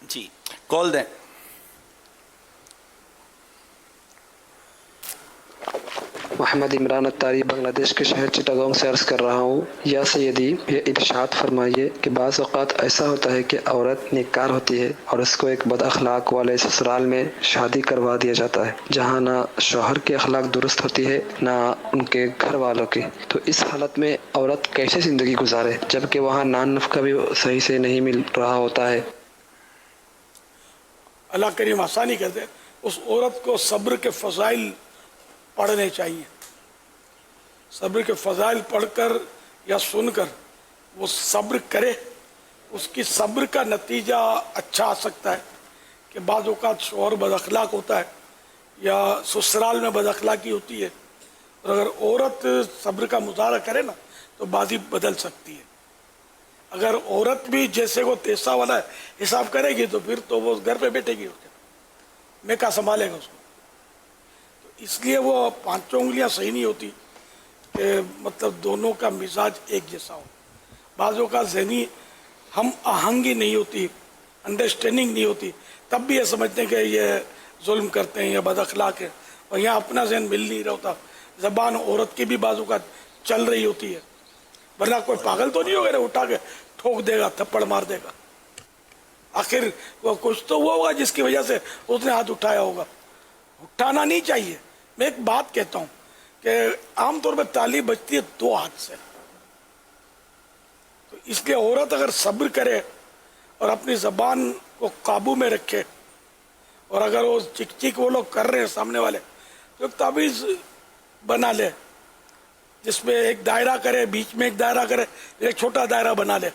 جی کال دیں. محمد عمران اتاری بنگلہ دیش کے شہر چٹاگانگ سے عرض کر رہا ہوں. یا سیدی، یہ ارشاد فرمائیے کہ بعض اوقات ایسا ہوتا ہے کہ عورت نیکار ہوتی ہے اور اس کو ایک بد اخلاق والے سسرال میں شادی کروا دیا جاتا ہے جہاں نہ شوہر کے اخلاق درست ہوتی ہے نہ ان کے گھر والوں کے. تو اس حالت میں عورت کیسے زندگی گزارے جبکہ وہاں نان نفقہ بھی صحیح سے نہیں مل رہا ہوتا ہے؟ اللہ کریم آسانی کر دے. اس عورت کو صبر کے فضائل پڑھنے چاہیے. صبر کے فضائل پڑھ کر یا سن کر وہ صبر کرے. اس کی صبر کا نتیجہ اچھا آ سکتا ہے کہ بعض اوقات شوہر بد اخلاق ہوتا ہے یا سسرال میں بد اخلاقی ہوتی ہے، اور اگر عورت صبر کا مظاہرہ کرے نا تو بازی بدل سکتی ہے. اگر عورت بھی جیسے وہ تیسا والا حساب کرے گی تو پھر تو وہ گھر پہ بیٹھے گی، میں کہاں سنبھالے گا اس کو. تو اس لیے وہ پانچوں انگلیاں صحیح نہیں ہوتی کہ مطلب دونوں کا مزاج ایک جیسا ہو. بعض اوقات ذہنی ہم آہنگی نہیں ہوتی، انڈرسٹینڈنگ نہیں ہوتی، تب بھی یہ سمجھتے ہیں کہ یہ ظلم کرتے ہیں یا بد اخلاق ہے، اور یہاں اپنا ذہن مل نہیں رہا ہوتا. زبان عورت کی بھی بعض اوقات چل رہی ہوتی ہے، ورنہ کوئی پاگل تو نہیں ہوگا اٹھا کے ٹھوک دے گا، تھپڑ مار دے گا. آخر وہ کچھ تو وہ ہوگا جس کی وجہ سے اس نے ہاتھ اٹھایا ہوگا. اٹھانا نہیں چاہیے. میں ایک بات کہتا ہوں کہ عام طور پہ تالی بجتی ہے دو ہاتھ سے، تو اس لیے عورت اگر صبر کرے اور اپنی زبان کو قابو میں رکھے، اور اگر وہ چک چک وہ لوگ کر رہے ہیں سامنے والے تو ایک تعویذ بنا لے جس میں ایک دائرہ کرے، بیچ میں ایک دائرہ کرے، ایک چھوٹا دائرہ بنا لے،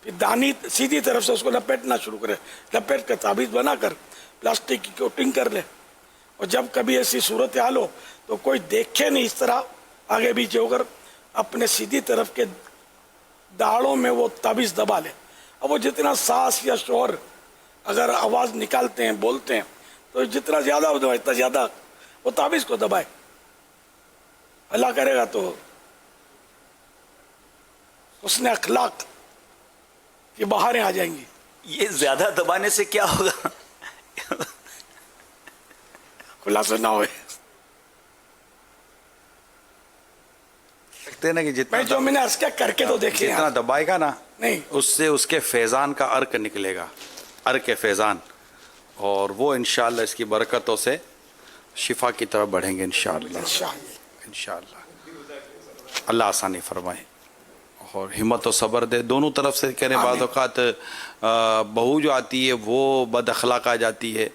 پھر دانی سیدھی طرف سے اس کو لپیٹنا شروع کرے، لپیٹ کر تعویذ بنا کر پلاسٹک کی کوٹنگ کر لے. اور جب کبھی ایسی صورت حال ہو تو کوئی دیکھے نہیں، اس طرح آگے پیچھے ہو کر اپنے سیدھی طرف کے داڑوں میں وہ تعویذ دبا لے. اب وہ جتنا ساس یا شوہر اگر آواز نکالتے ہیں، بولتے ہیں، تو جتنا زیادہ ہو اتنا زیادہ وہ تعویذ کو دبائے. اللہ کرے گا تو اس نے اخلاق کی بہاریں آ جائیں گی. یہ زیادہ دبانے سے کیا ہوگا؟ خلاصہ نہ ہوئے. نا کہ جو میں نے عرض کیا کر کے تو دیکھیں، جتنا دبائے گا نا نہیں اس سے اس کے فیضان کا ارک نکلے گا، ارک فیضان، اور وہ انشاءاللہ اس کی برکتوں سے شفا کی طرف بڑھیں گے انشاءاللہ. انشاءاللہ اللہ آسانی فرمائے اور ہمت و صبر دے دونوں طرف سے. کہنے بعض اوقات بہو جو آتی ہے وہ بد اخلاق آ جاتی ہے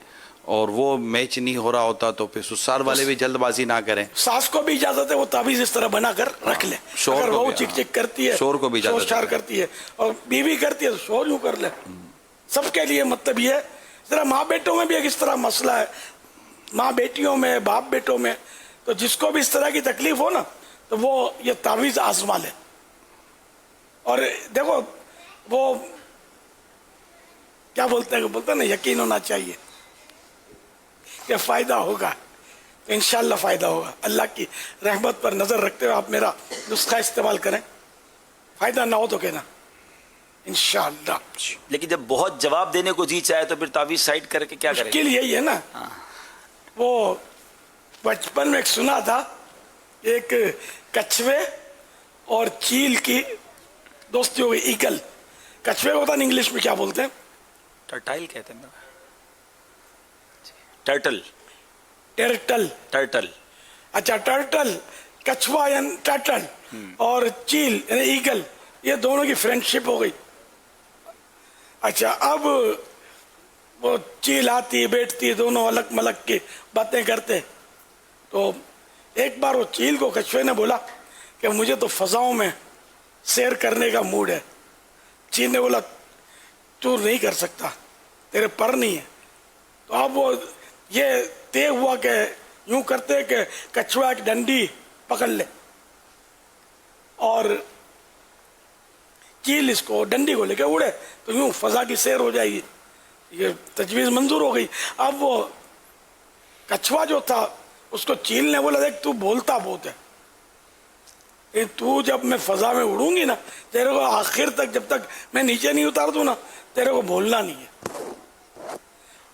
اور وہ میچ نہیں ہو رہا ہوتا تو پھر سسرال والے بھی جلد بازی نہ کریں. ساس کو بھی اجازت ہے وہ تعویذ اس طرح بنا کر رکھ لے. اگر وہ چک چک کرتی ہے، شور کو بھی شور شار کرتی ہے، اور بیوی کرتی ہے تو شور یوں کر لے. سب کے لیے مطلب یہ اس طرح ماں بیٹوں میں بھی ایک اس طرح مسئلہ ہے، ماں بیٹیوں میں، باپ بیٹوں میں. تو جس کو بھی اس طرح کی تکلیف ہو نا تو وہ یہ تعویذ آزما لے. اور دیکھو وہ کیا بولتے ہیں نا، یقین ہونا چاہیے کہ فائدہ ہوگا، تو انشاءاللہ فائدہ ہوگا. اللہ کی رحمت پر نظر رکھتے ہوئے آپ میرا نسخہ استعمال کریں. فائدہ نہ ہو تو کہنا انشاءاللہ. لیکن جب بہت جواب دینے کو جی چاہے تو پھر تعویذ سائڈ کر کے کیا کریں؟ مشکل یہی ہے نا. وہ بچپن میں ایک سنا تھا، ایک کچھوے اور چیل کی دوستی ہو گئی. ایگل، کچھوے کو ہوتا ہے انگلش میں کیا بولتے ہیں؟ ٹرٹائل کہتے ہیں. ٹرٹل. ٹرٹل. ٹرٹل. اچھا ٹرٹل، کچھوا یعنی ٹرٹل، اور چیل یعنی ایگل، یہ دونوں کی فرینڈشپ ہو گئی. اچھا اب وہ چیل آتی بیٹھتی، دونوں الگ ملک کی باتیں کرتے. تو ایک بار وہ چیل کو کچھوے نے بولا کہ مجھے تو فضاؤں میں سیر کرنے کا موڈ ہے. چیل نے بولا تو نہیں کر سکتا، تیرے پر نہیں ہے. تو اب وہ یہ طے ہوا کہ یوں کرتے کہ کچھوا ایک ڈنڈی پکڑ لے اور چیل اس کو ڈنڈی کو لے کے اڑے تو یوں فضا کی سیر ہو جائے گی. یہ تجویز منظور ہو گئی. اب وہ کچھوا جو تھا اس کو چیل نے بولا دیکھ تو بولتا بہت ہے، تو جب میں فضا میں اڑوں گی نا تیرے کو آخر تک، جب تک میں نیچے نہیں اتار دوں نا تیرے کو بولنا نہیں ہے.